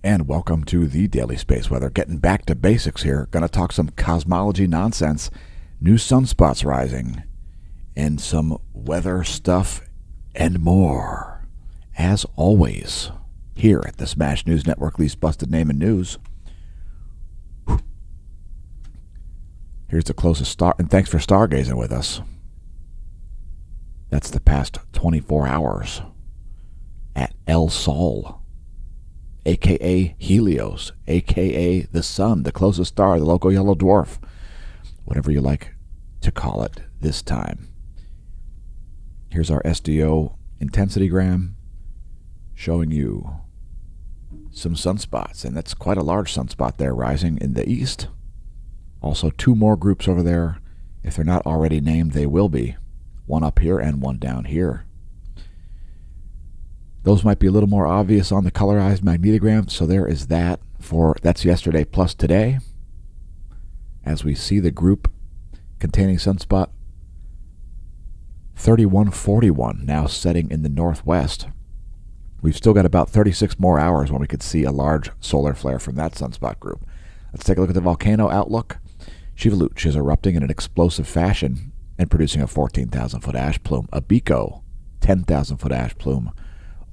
And welcome to the Daily Space Weather. Getting back to basics here. Going to talk some cosmology nonsense, new sunspots rising, and some weather stuff and more. As always, here at the Smash News Network, least busted name in news. Here's the closest star, and thanks for stargazing with us. That's the past 24 hours at El Sol, a.k.a. Helios, a.k.a. the sun, the closest star, the local yellow dwarf, whatever you like to call it this time. Here's our SDO intensitygram showing you some sunspots, and that's quite a large sunspot there rising in the east. Also, two more groups over there. If they're not already named, they will be. One up here and one down here. Those might be a little more obvious on the colorized magnetogram, so there is that that's yesterday plus today. As we see the group containing sunspot 3141 now setting in the northwest. We've still got about 36 more hours when we could see a large solar flare from that sunspot group. Let's take a look at the volcano outlook. Shivaluch is erupting in an explosive fashion and producing a 14,000-foot ash plume. Abiko, 10,000-foot ash plume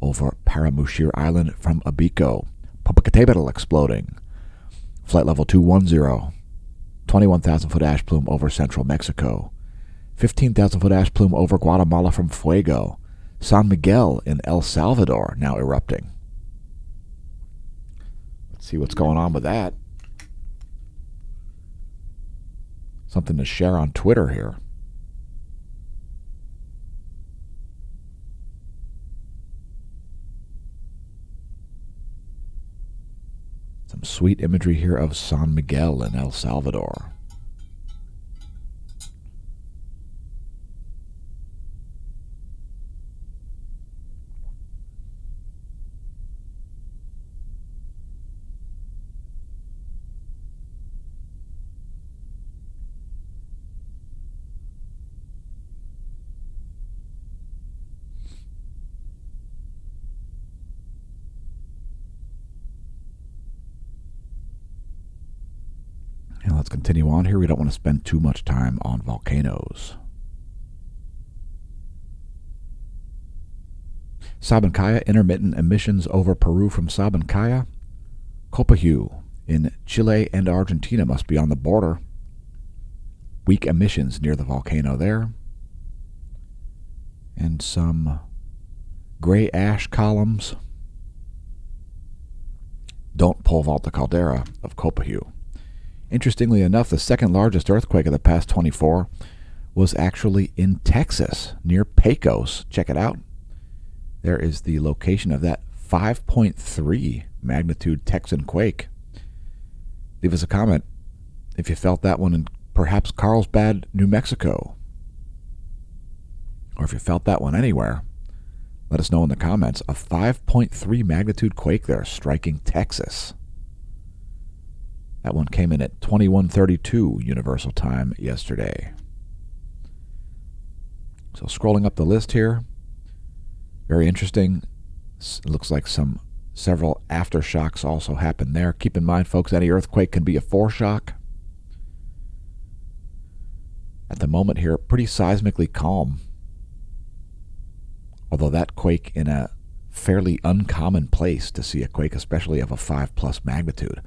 over Paramushir Island from Abiko. Popocatépetl exploding. Flight level 210. 21,000-foot ash plume over central Mexico. 15,000-foot ash plume over Guatemala from Fuego. San Miguel in El Salvador now erupting. Let's see what's going on with that. Something to share on Twitter here. Some sweet imagery here of San Miguel in El Salvador. And let's continue on here. We don't want to spend too much time on volcanoes. Sabancaya, intermittent emissions over Peru from Sabancaya. Copihu in Chile and Argentina must be on the border. Weak emissions near the volcano there. And some gray ash columns. Don't pole vault the caldera of Copihu. Interestingly enough, the second largest earthquake of the past 24 was actually in Texas, near Pecos. Check it out. There is the location of that 5.3 magnitude Texan quake. Leave us a comment if you felt that one in perhaps Carlsbad, New Mexico. Or if you felt that one anywhere, let us know in the comments. A 5.3 magnitude quake there striking Texas. That one came in at 21:32 Universal Time yesterday. So scrolling up the list here, very interesting. It looks like several aftershocks also happened there. Keep in mind, folks, any earthquake can be a foreshock. At the moment here, pretty seismically calm. Although that quake in a fairly uncommon place to see a quake, especially of a 5+ magnitude.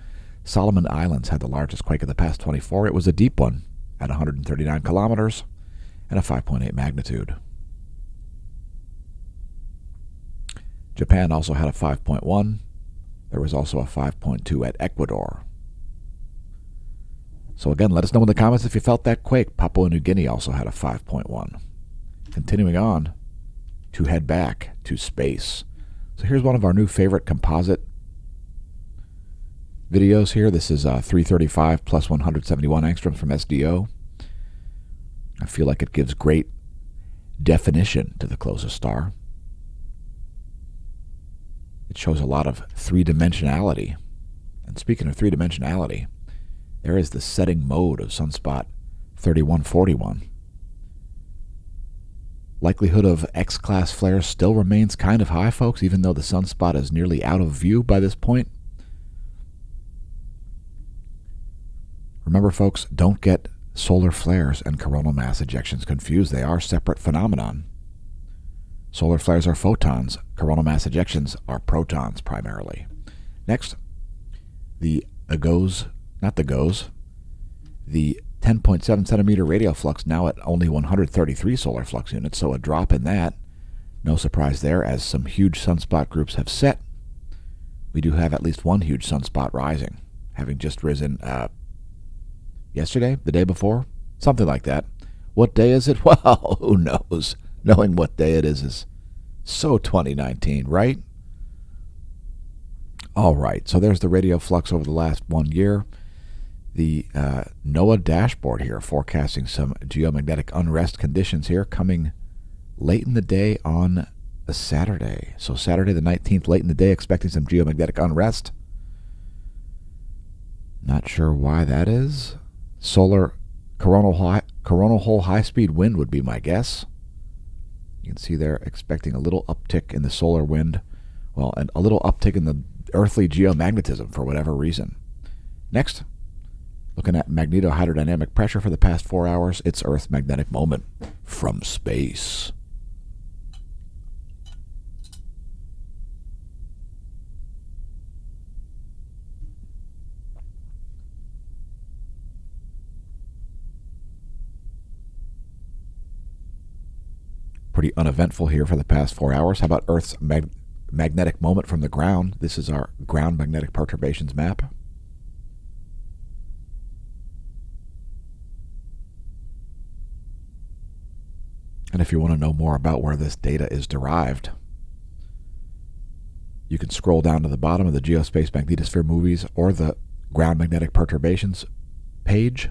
Solomon Islands had the largest quake of the past 24. It was a deep one at 139 kilometers and a 5.8 magnitude. Japan also had a 5.1. There was also a 5.2 at Ecuador. So again, let us know in the comments if you felt that quake. Papua New Guinea also had a 5.1. Continuing on to head back to space. So here's one of our new favorite composite videos here. This is 335 plus 171 angstroms from SDO. I feel like it gives great definition to the closest star. It shows a lot of three-dimensionality. And speaking of three-dimensionality, there is the setting mode of sunspot 3141. Likelihood of X-class flares still remains kind of high, folks, even though the sunspot is nearly out of view by this point. Remember, folks, don't get solar flares and coronal mass ejections confused. They are separate phenomenon. Solar flares are photons. Coronal mass ejections are protons primarily. Next, the 10.7 centimeter radial flux now at only 133 solar flux units, so a drop in that. No surprise there, as some huge sunspot groups have set. We do have at least one huge sunspot rising, having just risen yesterday, the day before, something like that. What day is it? Well, who knows? Knowing what day it is so 2019, right? All right, so there's the radial flux over the last 1 year. The NOAA dashboard here forecasting some geomagnetic unrest conditions here coming late in the day on a Saturday. So Saturday the 19th, late in the day, expecting some geomagnetic unrest. Not sure why that is. Solar coronal hole high-speed wind would be my guess. You can see they're expecting a little uptick in the solar wind. Well, and a little uptick in the earthly geomagnetism for whatever reason. Next, looking at magnetohydrodynamic pressure for the past 4 hours. It's Earth's magnetic moment from space. Pretty uneventful here for the past 4 hours. How about Earth's magnetic moment from the ground? This is our ground magnetic perturbations map. And if you want to know more about where this data is derived, you can scroll down to the bottom of the Geospace Magnetosphere Movies or the Ground Magnetic Perturbations page.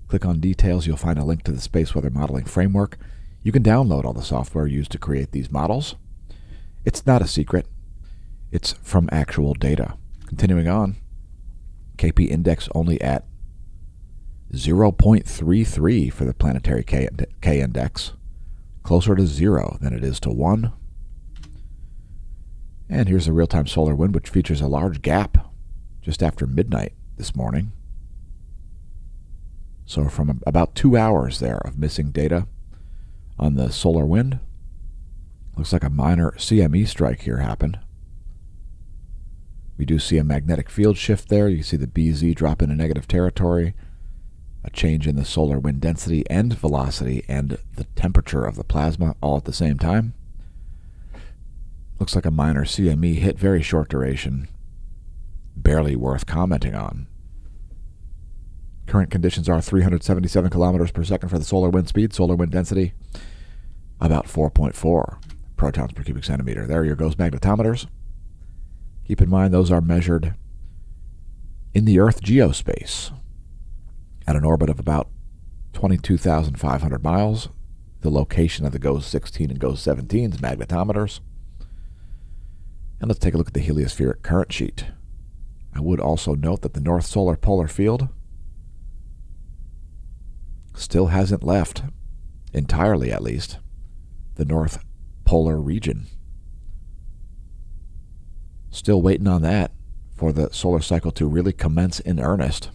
Click on Details. You'll find a link to the Space Weather Modeling Framework. You can download all the software used to create these models. It's not a secret. It's from actual data. Continuing on, KP index only at 0.33 for the planetary K index. Closer to 0 than it is to 1. And here's the real-time solar wind, which features a large gap just after midnight this morning. So from about 2 hours there of missing data on the solar wind, looks like a minor CME strike here happened. We do see a magnetic field shift there. You see the BZ drop into negative territory, a change in the solar wind density and velocity and the temperature of the plasma all at the same time. Looks like a minor CME hit, very short duration, barely worth commenting on. Current conditions are 377 kilometers per second for the solar wind speed, solar wind density about 4.4 protons per cubic centimeter. There your goes magnetometers. Keep in mind those are measured in the Earth geospace at an orbit of about 22,500 miles. The location of the GOES 16 and GOES 17's magnetometers. And let's take a look at the heliospheric current sheet. I would also note that the North Solar Polar Field still hasn't left, entirely at least, the North Polar region. Still waiting on that for the solar cycle to really commence in earnest,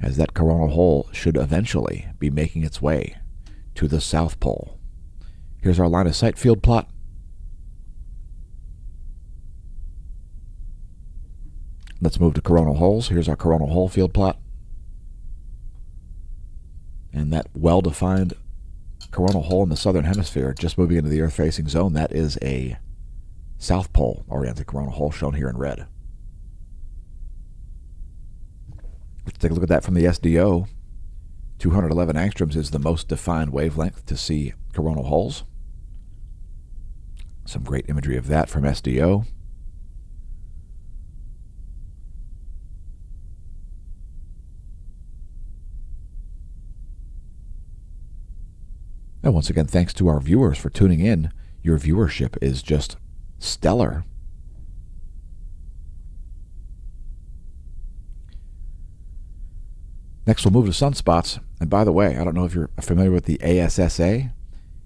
as that coronal hole should eventually be making its way to the South Pole. Here's our line of sight field plot. Let's move to coronal holes. Here's our coronal hole field plot. And that well-defined coronal hole in the southern hemisphere, just moving into the Earth-facing zone, that is a South Pole-oriented coronal hole shown here in red. Let's take a look at that from the SDO. 211 angstroms is the most defined wavelength to see coronal holes. Some great imagery of that from SDO. And once again, thanks to our viewers for tuning in. Your viewership is just stellar. Next, we'll move to sunspots. And by the way, I don't know if you're familiar with the ASSA.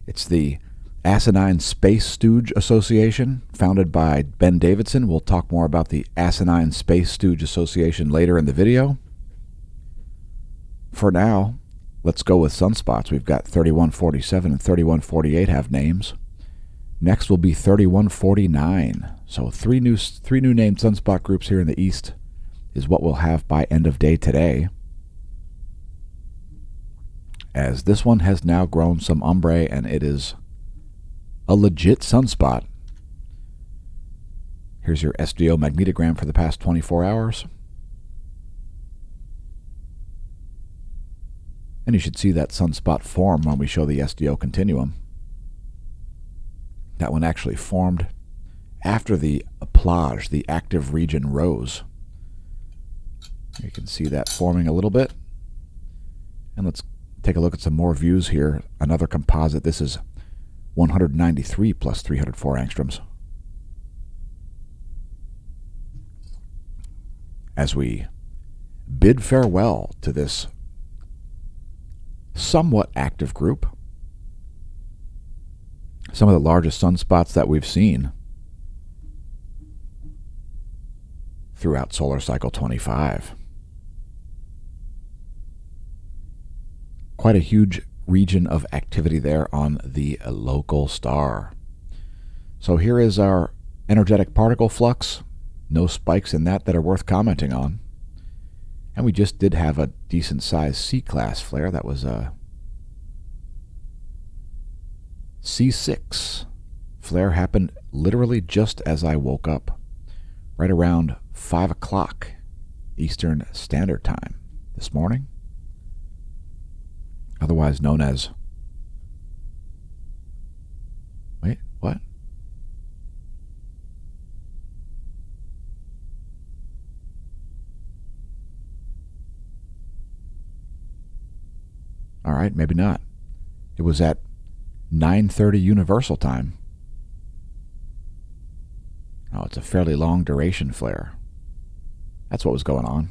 It's the Asinine Space Stooge Association, founded by Ben Davidson. We'll talk more about the Asinine Space Stooge Association later in the video. For now, let's go with sunspots. We've got 3147 and 3148 have names. Next will be 3149. So three new named sunspot groups here in the east is what we'll have by end of day today, as this one has now grown some ombre and it is a legit sunspot. Here's your SDO magnetogram for the past 24 hours. And you should see that sunspot form when we show the SDO continuum. That one actually formed after the plage, the active region, rose. You can see that forming a little bit. And let's take a look at some more views here. Another composite. This is 193 plus 304 angstroms. As we bid farewell to this somewhat active group, some of the largest sunspots that we've seen throughout solar cycle 25. Quite a huge region of activity there on the local star. So here is our energetic particle flux. No spikes in that are worth commenting on. And we just did have a decent sized C-class flare. That was a C6 flare. Happened literally just as I woke up, right around 5 o'clock Eastern Standard Time this morning. Otherwise known as... Wait, what? All right, maybe not. It was at 9:30 Universal Time. Oh, it's a fairly long duration flare. That's what was going on.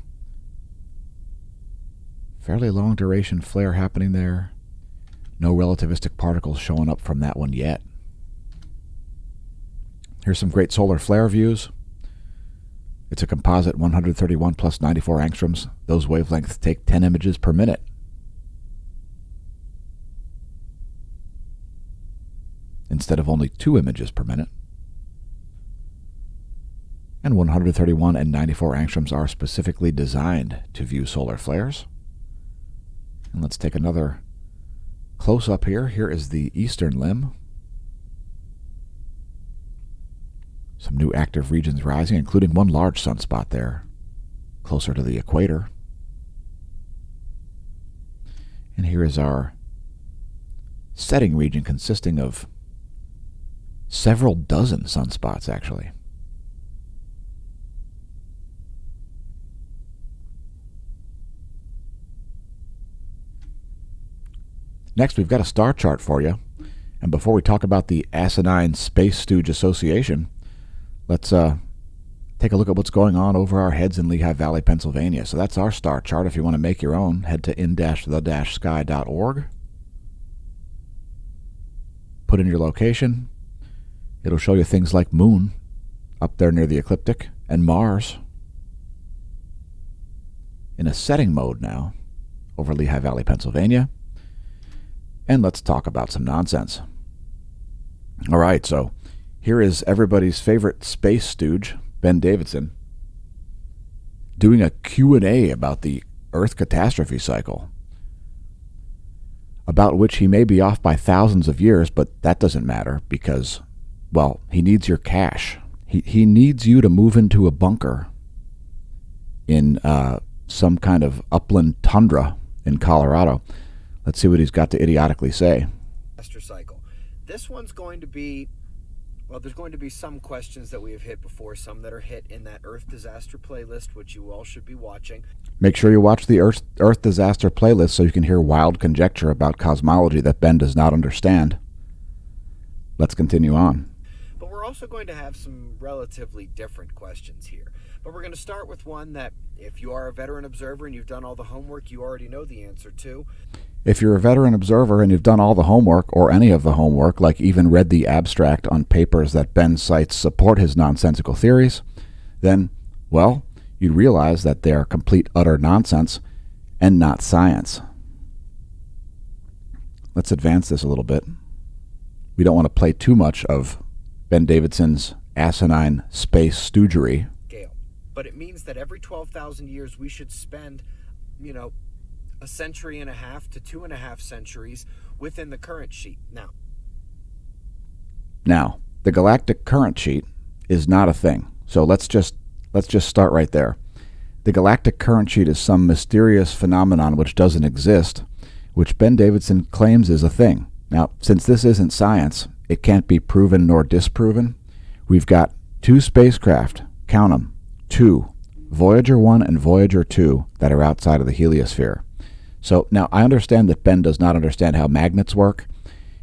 Fairly long duration flare happening there. No relativistic particles showing up from that one yet. Here's some great solar flare views. It's a composite 131 plus 94 angstroms. Those wavelengths take 10 images per minute. Instead of only 2 images per minute. And 131 and 94 angstroms are specifically designed to view solar flares. And let's take another close-up here. Here is the eastern limb. Some new active regions rising, including one large sunspot there, closer to the equator. And here is our setting region, consisting of several dozen sunspots, actually. Next, we've got a star chart for you. And before we talk about the Asinine Space Stooge Association, let's take a look at what's going on over our heads in Lehigh Valley, Pennsylvania. So that's our star chart. If you want to make your own, head to in-the-sky.org. Put in your location. It'll show you things like Moon up there near the ecliptic and Mars in a setting mode now over Lehigh Valley, Pennsylvania. And let's talk about some nonsense. All right, so here is everybody's favorite space stooge, Ben Davidson, doing a Q&A about the Earth catastrophe cycle, about which he may be off by thousands of years, but that doesn't matter because, well, he needs your cash. He needs you to move into a bunker in some kind of upland tundra in Colorado. Let's see what he's got to idiotically say. Cycle. This one's going to be, well, there's going to be some questions that we have hit before, some that are hit in that Earth disaster playlist, which you all should be watching. Make sure you watch the Earth disaster playlist so you can hear wild conjecture about cosmology that Ben does not understand. Let's continue on. But we're also going to have some relatively different questions here. But we're going to start with one that, if you are a veteran observer and you've done all the homework, you already know the answer to. If you're a veteran observer and you've done all the homework, or any of the homework, like even read the abstract on papers that Ben cites support his nonsensical theories, then, well, you'd realize that they are complete, utter nonsense and not science. Let's advance this a little bit. We don't want to play too much of Ben Davidson's asinine space stoogery. But it means that every 12,000 years we should spend, a century and a half to 2.5 centuries within the current sheet. Now, the galactic current sheet is not a thing. So let's just start right there. The galactic current sheet is some mysterious phenomenon which doesn't exist, which Ben Davidson claims is a thing. Now, since this isn't science, it can't be proven nor disproven. We've got 2 spacecraft, count them, 2, Voyager 1 and Voyager 2, that are outside of the heliosphere. So now I understand that Ben does not understand how magnets work.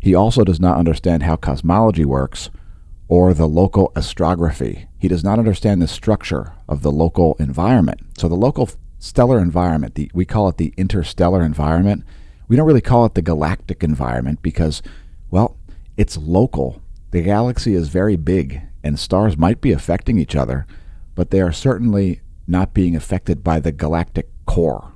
He also does not understand how cosmology works or the local astrography. He does not understand the structure of the local environment. So the local stellar environment, we call it the interstellar environment. We don't really call it the galactic environment because, well, it's local. The galaxy is very big and stars might be affecting each other, but they are certainly not being affected by the galactic core.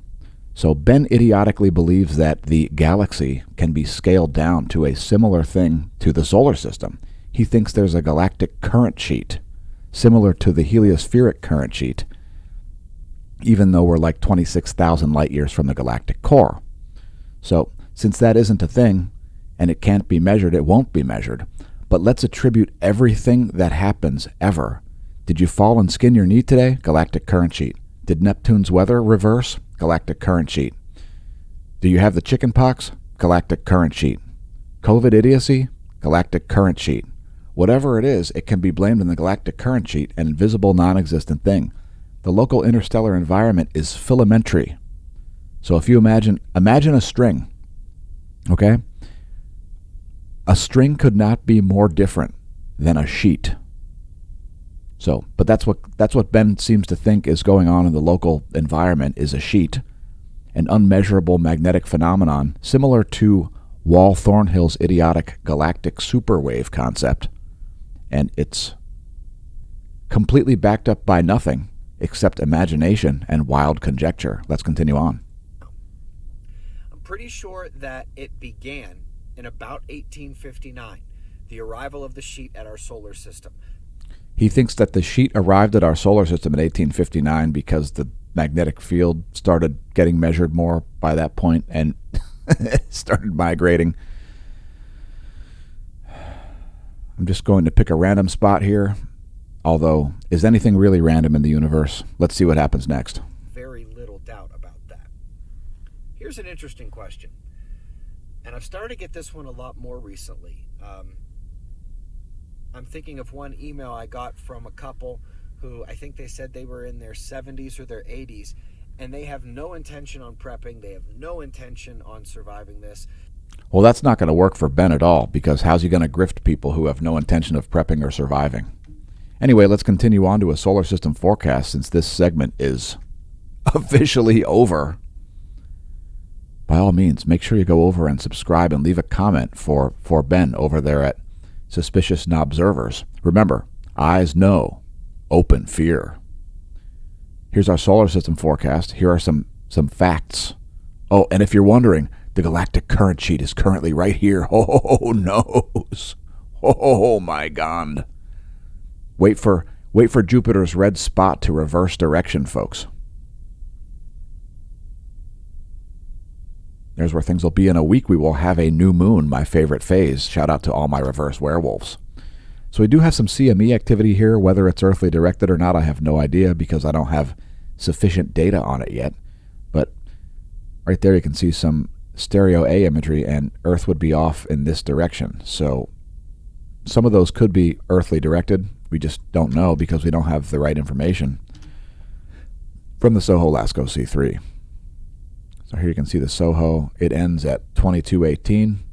So Ben idiotically believes that the galaxy can be scaled down to a similar thing to the solar system. He thinks there's a galactic current sheet, similar to the heliospheric current sheet, even though we're like 26,000 light years from the galactic core. So since that isn't a thing, and it can't be measured, it won't be measured. But let's attribute everything that happens ever. Did you fall and skin your knee today? Galactic current sheet. Did Neptune's weather reverse? Galactic current sheet. Do you have the chicken pox? Galactic current sheet. COVID idiocy? Galactic current sheet. Whatever it is, it can be blamed in the galactic current sheet, an invisible, non-existent thing. The local interstellar environment is filamentary. So if you imagine a string, okay? A string could not be more different than a sheet. So, but that's what Ben seems to think is going on in the local environment is a sheet, an unmeasurable magnetic phenomenon similar to Wall Thornhill's idiotic galactic superwave concept, and it's completely backed up by nothing except imagination and wild conjecture. Let's continue on. I'm pretty sure that it began in about 1859, the arrival of the sheet at our solar system. He thinks that the sheet arrived at our solar system in 1859 because the magnetic field started getting measured more by that point and started migrating. I'm just going to pick a random spot here. Although, is anything really random in the universe? Let's see what happens next. Very little doubt about that. Here's an interesting question. And I've started to get this one a lot more recently. I'm thinking of one email I got from a couple who I think they said they were in their 70s or their 80s, and they have no intention on prepping. They have no intention on surviving this. Well, that's not going to work for Ben at all, because how's he going to grift people who have no intention of prepping or surviving? Anyway, let's continue on to a solar system forecast since this segment is officially over. By all means, make sure you go over and subscribe and leave a comment for Ben over there at Suspicious Knobservers. Remember, eyes know, open fear. Here's our solar system forecast. Here are some facts. Oh, and if you're wondering, the galactic current sheet is currently right here. Oh, noes. Oh, my God. Wait for Jupiter's red spot to reverse direction, folks. There's where things will be in a week. We will have a new moon, my favorite phase. Shout out to all my reverse werewolves. So we do have some CME activity here. Whether it's earthly directed or not, I have no idea because I don't have sufficient data on it yet. But right there you can see some stereo A imagery, and Earth would be off in this direction. So some of those could be earthly directed. We just don't know because we don't have the right information from the SOHO LASCO C3. So here you can see the SOHO. It ends at 2218.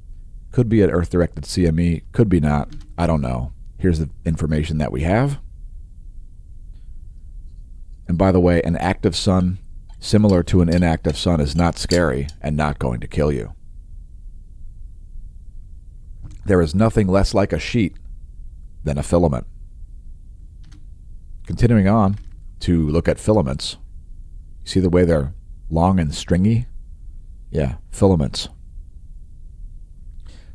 Could be at Earth-directed CME. Could be not. I don't know. Here's the information that we have. And by the way, an active sun, similar to an inactive sun, is not scary and not going to kill you. There is nothing less like a sheet than a filament. Continuing on to look at filaments. See the way they're long and stringy? Yeah, filaments.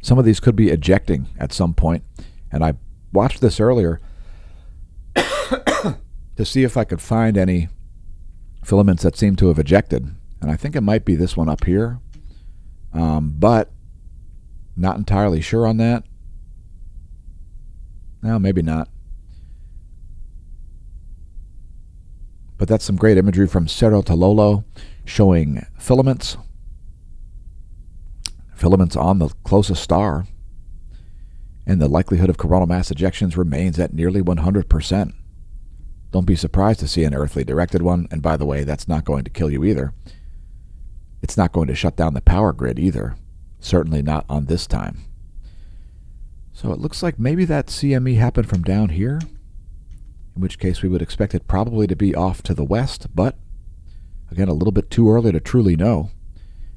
Some of these could be ejecting at some point, and I watched this earlier to see if I could find any filaments that seem to have ejected, and I think it might be this one up here, but not entirely sure on that. No, maybe not. But that's some great imagery from Cerro Tololo showing filaments. Filaments on the closest star. And the likelihood of coronal mass ejections remains at nearly 100%. Don't be surprised to see an earthly directed one. And by the way, that's not going to kill you either. It's not going to shut down the power grid either. Certainly not on this time. So it looks like maybe that CME happened from down here, in which case we would expect it probably to be off to the west, but again, a little bit too early to truly know.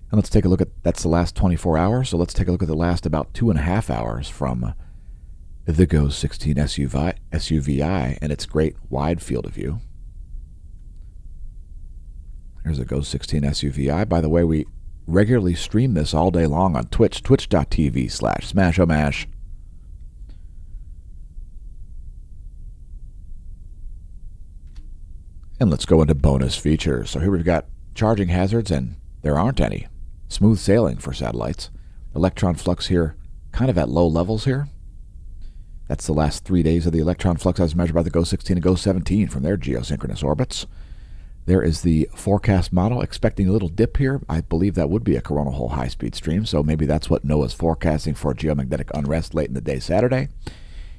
And let's take a look at, that's the last 24 hours, so let's take a look at the last about 2.5 hours from the GOES 16 SUVI and its great wide field of view. Here's a GOES 16 SUVI. By the way, we regularly stream this all day long on Twitch, twitch.tv/smashomash. And let's go into bonus features. So here we've got charging hazards, and there aren't any. Smooth sailing for satellites. Electron flux here kind of at low levels here. That's the last 3 days of the electron flux as measured by the GOES 16 and GOES 17 from their geosynchronous orbits. There is the forecast model, expecting a little dip here. I believe that would be a coronal hole high-speed stream, so maybe that's what NOAA's forecasting for geomagnetic unrest late in the day Saturday.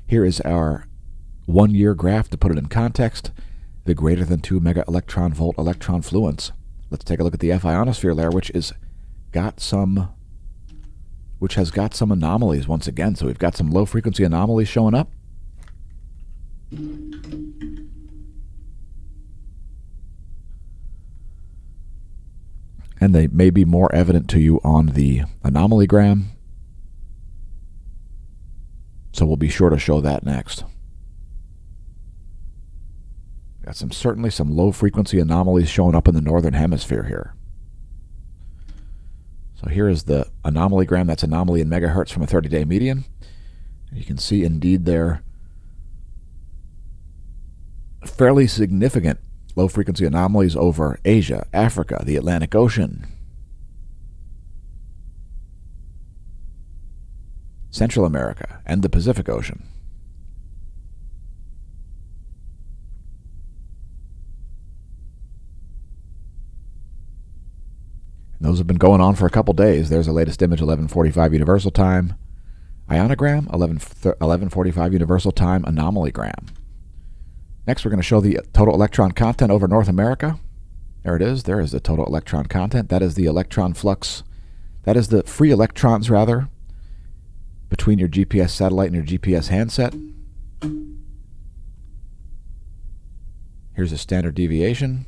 Here is our 1-year graph to put it in context. The greater than 2 mega electron volt electron fluence. Let's take a look at the F ionosphere layer, which has got some anomalies once again. So we've got some low frequency anomalies showing up. And they may be more evident to you on the anomalygram. So we'll be sure to show that next. Got certainly some low frequency anomalies showing up in the northern hemisphere here. So here is the anomalygram. That's anomaly in megahertz from a 30-day median. You can see indeed there fairly significant low frequency anomalies over Asia, Africa, the Atlantic Ocean, Central America, and the Pacific Ocean. Those have been going on for a couple days. There's the latest image, 11:45 universal time ionogram, 11:45 universal time anomalygram. Next, we're going to show the total electron content over North America. There it is. There is the total electron content. That is the electron flux. That is the free electrons, rather, between your GPS satellite and your GPS handset. Here's a standard deviation.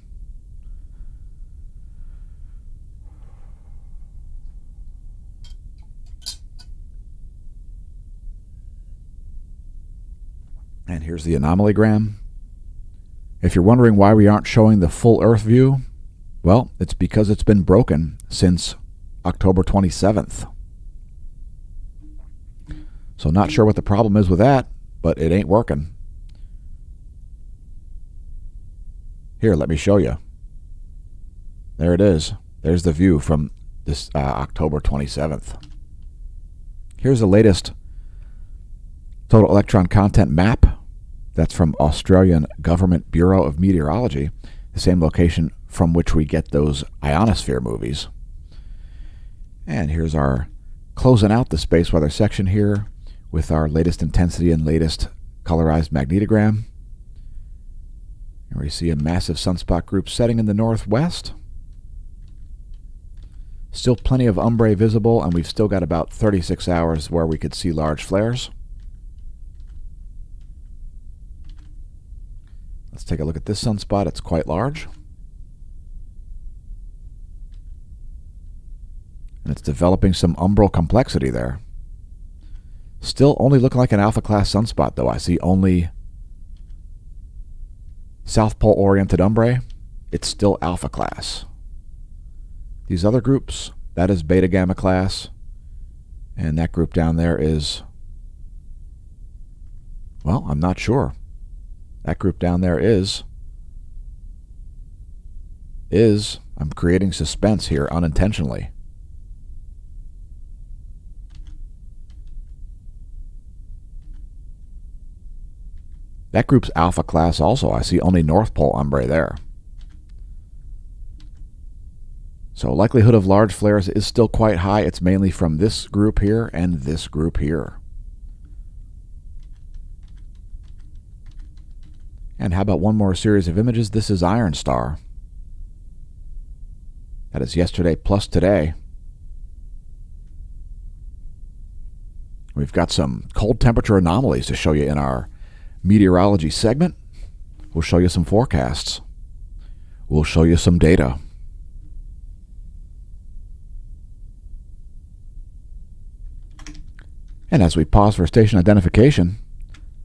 And here's the anomalygram. If you're wondering why we aren't showing the full Earth view, well, it's because it's been broken since October 27th. So not sure what the problem is with that, but it ain't working. Here, let me show you. There it is. There's the view from this October 27th. Here's the latest total electron content map. That's from Australian Government Bureau of Meteorology, the same location from which we get those ionosphere movies. And here's our closing out the space weather section here with our latest intensity and latest colorized magnetogram. And we see a massive sunspot group setting in the northwest. Still plenty of umbrae visible, and we've still got about 36 hours where we could see large flares. Let's take a look at this sunspot. It's quite large. And it's developing some umbral complexity there. Still only looking like an alpha class sunspot, though. I see only South Pole oriented umbrae. It's still alpha class. These other groups, that is beta gamma class. And that group down there is, well, I'm not sure. That group down there is, I'm creating suspense here unintentionally. That group's alpha class also. I see only North Pole umbrae there. So likelihood of large flares is still quite high. It's mainly from this group here and this group here. And how about one more series of images? This is Iron Star. That is yesterday plus today. We've got some cold temperature anomalies to show you in our meteorology segment. We'll show you some forecasts. We'll show you some data. And as we pause for station identification,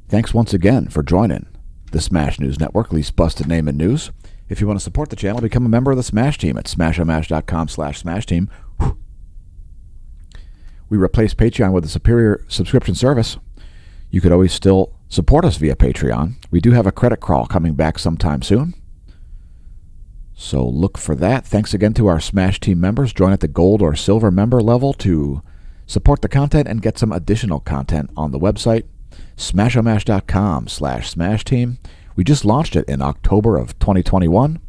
thanks once again for joining the Smash News Network, least busted name in news. If you want to support the channel, become a member of the Smash Team at smashomash.com/Smash Team. We replaced Patreon with a superior subscription service. You could always still support us via Patreon. We do have a credit crawl coming back sometime soon, so look for that. Thanks again to our Smash Team members. Join at the gold or silver member level to support the content and get some additional content on the website, smashomash.com/Smash Team. We just launched it in October of 2021,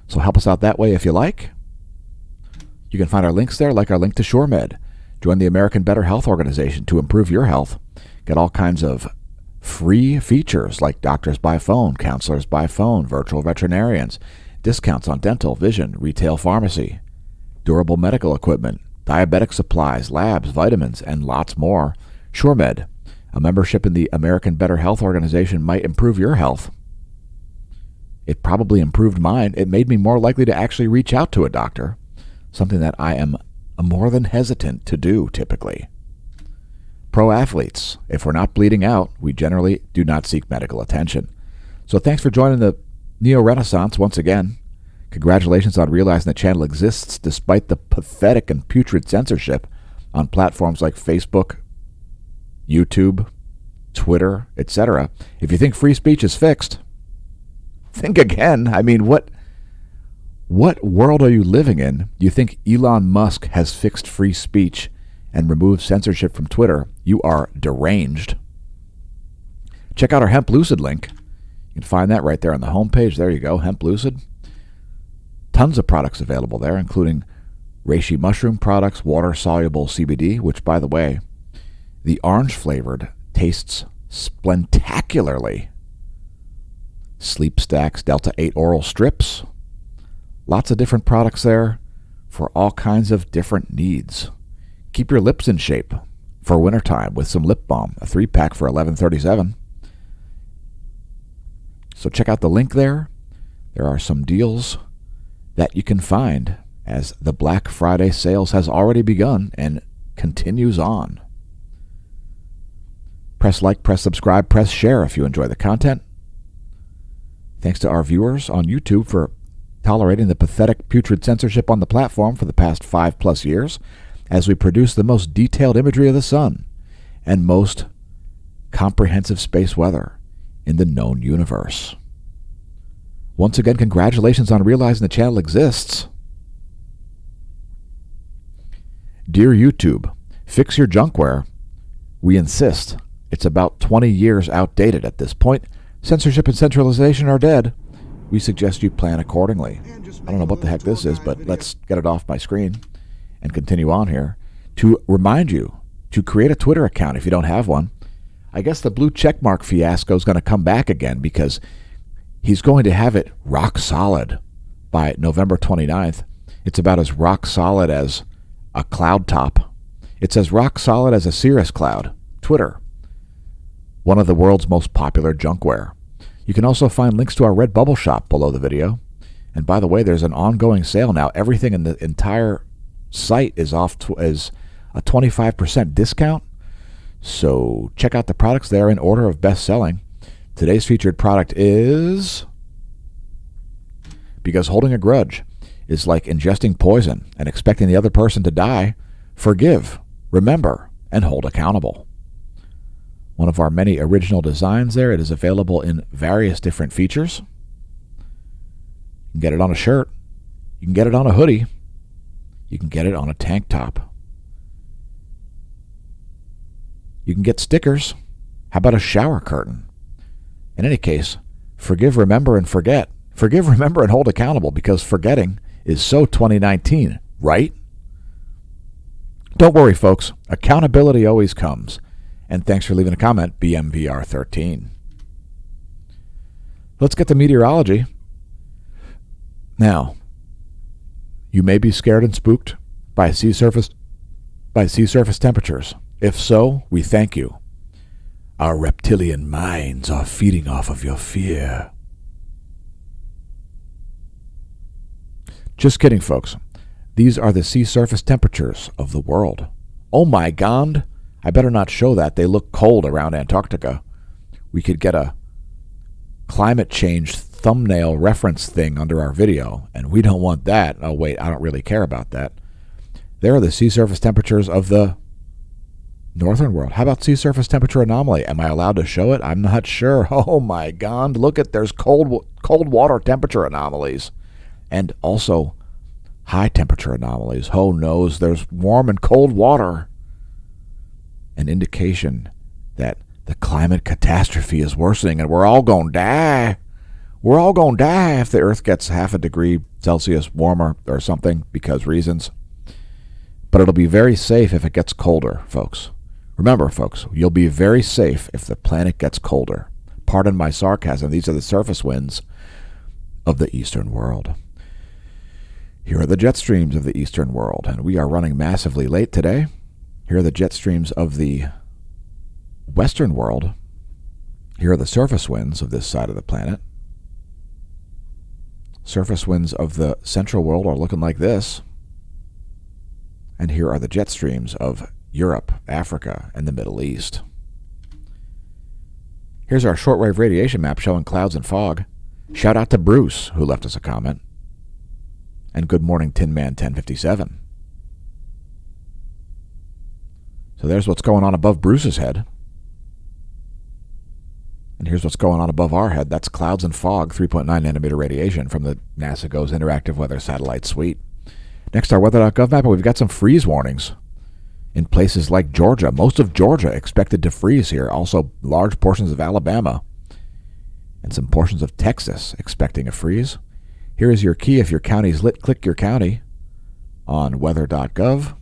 so help us out that way if you like. You can find our links there, like our link to SureMed. Join the American Better Health Organization to improve your health. Get all kinds of free features like doctors by phone, counselors by phone, virtual veterinarians, discounts on dental, vision, retail pharmacy, durable medical equipment, diabetic supplies, labs, vitamins, and lots more. SureMed, a membership in the American Better Health Organization, might improve your health. It probably improved mine. It made me more likely to actually reach out to a doctor, something that I am more than hesitant to do typically. Pro athletes, if we're not bleeding out, we generally do not seek medical attention. So thanks for joining the Neo-Renaissance once again. Congratulations on realizing the channel exists despite the pathetic and putrid censorship on platforms like Facebook, YouTube, Twitter, etc. If you think free speech is fixed, think again. I mean, what world are you living in? You think Elon Musk has fixed free speech and removed censorship from Twitter? You are deranged. Check out our Hemp Lucid link. You can find that right there on the homepage. There you go, Hemp Lucid. Tons of products available there, including reishi mushroom products, water-soluble CBD, which, by the way, the orange-flavored tastes splentacularly. Sleep Stacks Delta 8 oral strips. Lots of different products there for all kinds of different needs. Keep your lips in shape for wintertime with some lip balm, a 3-pack for $11.37. So check out the link there. There are some deals that you can find as the Black Friday sales has already begun and continues on. Press like, press subscribe, press share if you enjoy the content. Thanks to our viewers on YouTube for tolerating the pathetic, putrid censorship on the platform for the past 5+ years as we produce the most detailed imagery of the sun and most comprehensive space weather in the known universe. Once again, congratulations on realizing the channel exists. Dear YouTube, fix your junkware. We insist. It's about 20 years outdated at this point. Censorship and centralization are dead. We suggest you plan accordingly. I don't know what the heck this is, but let's get it off my screen and continue on here. To remind you to create a Twitter account if you don't have one. I guess the blue checkmark fiasco is going to come back again because he's going to have it rock solid by November 29th. It's about as rock solid as a cloud top. It's as rock solid as a cirrus cloud. Twitter, one of the world's most popular junkware. You can also find links to our Redbubble shop below the video. And by the way, there's an ongoing sale now. Everything in the entire site is off is a 25% discount. So check out the products there in order of best selling. Today's featured product is because holding a grudge is like ingesting poison and expecting the other person to die. Forgive, remember, and hold accountable. One of our many original designs there. It is available in various different features. You can get it on a shirt. You can get it on a hoodie. You can get it on a tank top. You can get stickers. How about a shower curtain? In any case, forgive, remember, and forget. Forgive, remember, and hold accountable, because forgetting is so 2019, right? Don't worry, folks. Accountability always comes. And thanks for leaving a comment, BMVR13. Let's get to meteorology. Now, you may be scared and spooked by sea surface temperatures. If so, we thank you. Our reptilian minds are feeding off of your fear. Just kidding, folks. These are the sea surface temperatures of the world. Oh my God! I better not show that. They look cold around Antarctica. We could get a climate change thumbnail reference thing under our video, and we don't want that. Oh wait, I don't really care about that. There are the sea surface temperatures of the northern world. How about sea surface temperature anomaly? Am I allowed to show it? I'm not sure. Oh my God, look at, there's cold water temperature anomalies, and also high temperature anomalies. Oh knows, there's warm and cold water. An indication that the climate catastrophe is worsening and we're all going to die. We're all going to die if the Earth gets half a degree Celsius warmer or something, because reasons. But it'll be very safe if it gets colder, folks. Remember, folks, you'll be very safe if the planet gets colder. Pardon my sarcasm. These are the surface winds of the eastern world. Here are the jet streams of the eastern world, and we are running massively late today. Here are the jet streams of the western world. Here are the surface winds of this side of the planet. Surface winds of the central world are looking like this. And here are the jet streams of Europe, Africa, and the Middle East. Here's our shortwave radiation map showing clouds and fog. Shout out to Bruce, who left us a comment. And good morning, Tin Man 1057. So there's what's going on above Bruce's head. And here's what's going on above our head. That's clouds and fog, 3.9 nanometer radiation from the NASA GOES Interactive Weather Satellite Suite. Next, our weather.gov map, and we've got some freeze warnings in places like Georgia. Most of Georgia expected to freeze here. Also, large portions of Alabama and some portions of Texas expecting a freeze. Here is your key. If your county's lit, click your county on weather.gov.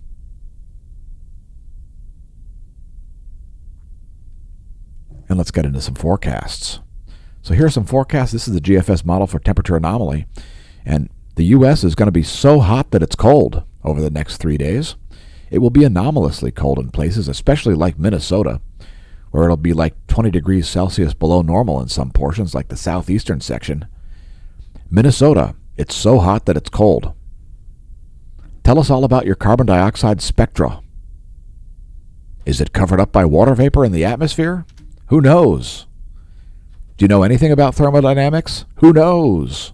And let's get into some forecasts. So here are some forecasts. This is the GFS model for temperature anomaly. And the U.S. is going to be so hot that it's cold over the next 3 days. It will be anomalously cold in places, especially like Minnesota, where it'll be like 20 degrees Celsius below normal in some portions, like the southeastern section. Minnesota, it's so hot that it's cold. Tell us all about your carbon dioxide spectra. Is it covered up by water vapor in the atmosphere? Who knows? Do you know anything about thermodynamics? Who knows?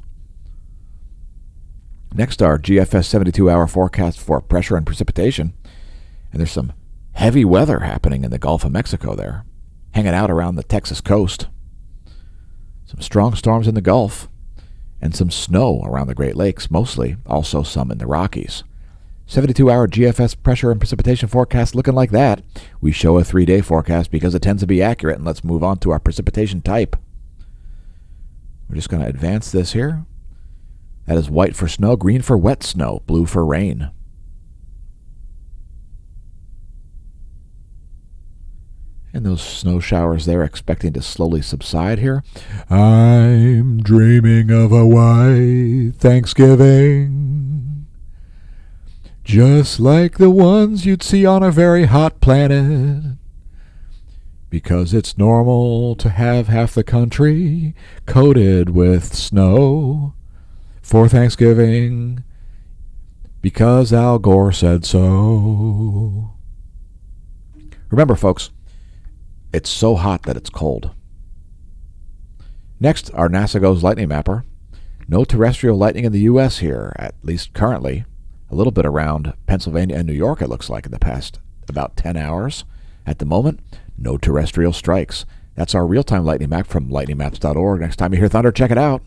Next, our GFS 72-hour forecast for pressure and precipitation. And there's some heavy weather happening in the Gulf of Mexico there, hanging out around the Texas coast. Some strong storms in the Gulf, and some snow around the Great Lakes, mostly, also some in the Rockies. 72-hour GFS pressure and precipitation forecast looking like that. We show a 3-day forecast because it tends to be accurate, and let's move on to our precipitation type. We're just going to advance this here. That is white for snow, green for wet snow, blue for rain. And those snow showers there expecting to slowly subside here. I'm dreaming of a white Thanksgiving, just like the ones you'd see on a very hot planet, because it's normal to have half the country coated with snow for Thanksgiving, because Al Gore said so. Remember, folks, It's so hot that it's cold. Next, our NASA GOES lightning mapper. No terrestrial lightning in the U.S. here, at least currently. A little bit around Pennsylvania and New York, it looks like, in the past about 10 hours. At the moment, no terrestrial strikes. That's our real-time lightning map from lightningmaps.org. Next time you hear thunder, check it out.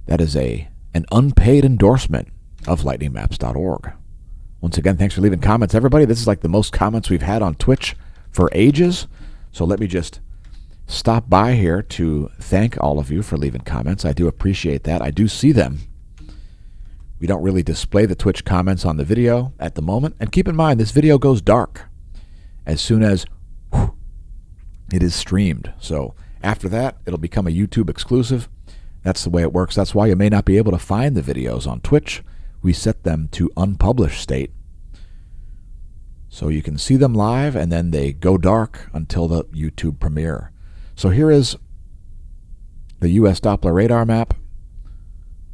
That is an unpaid endorsement of lightningmaps.org. Once again, thanks for leaving comments, everybody. This is like the most comments we've had on Twitch for ages. So let me just stop by here to thank all of you for leaving comments. I do appreciate that. I do see them. We don't really display the Twitch comments on the video at the moment. And keep in mind, this video goes dark as soon as it is streamed. So after that, it'll become a YouTube exclusive. That's the way it works. That's why you may not be able to find the videos on Twitch. We set them to unpublished state. So you can see them live, and then they go dark until the YouTube premiere. So here is the U.S. Doppler radar map.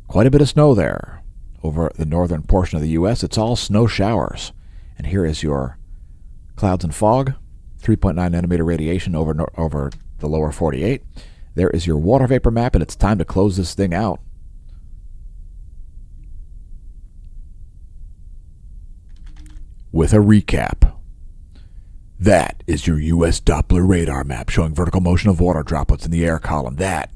Quite a bit of snow there over the northern portion of the U.S. It's all snow showers. And here is your clouds and fog, 3.9 nanometer radiation over the lower 48. There is your water vapor map, and it's time to close this thing out. With a recap. That is your U.S. Doppler radar map showing vertical motion of water droplets in the air column. That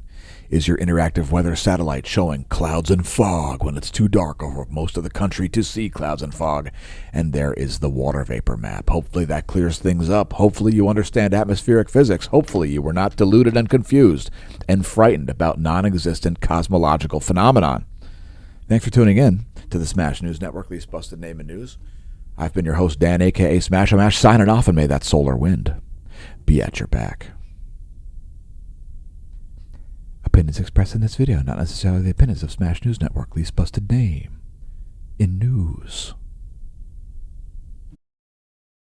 is your interactive weather satellite showing clouds and fog when it's too dark over most of the country to see clouds and fog. And there is the water vapor map. Hopefully that clears things up. Hopefully you understand atmospheric physics. Hopefully you were not deluded and confused and frightened about non-existent cosmological phenomenon. Thanks for tuning in to the Smash News Network, least busted name in news. I've been your host, Dan, a.k.a. Smash-O-Mash, signing off, and may that solar wind be at your back. Opinions expressed in this video, not necessarily the opinions of Smash News Network, least busted name in news.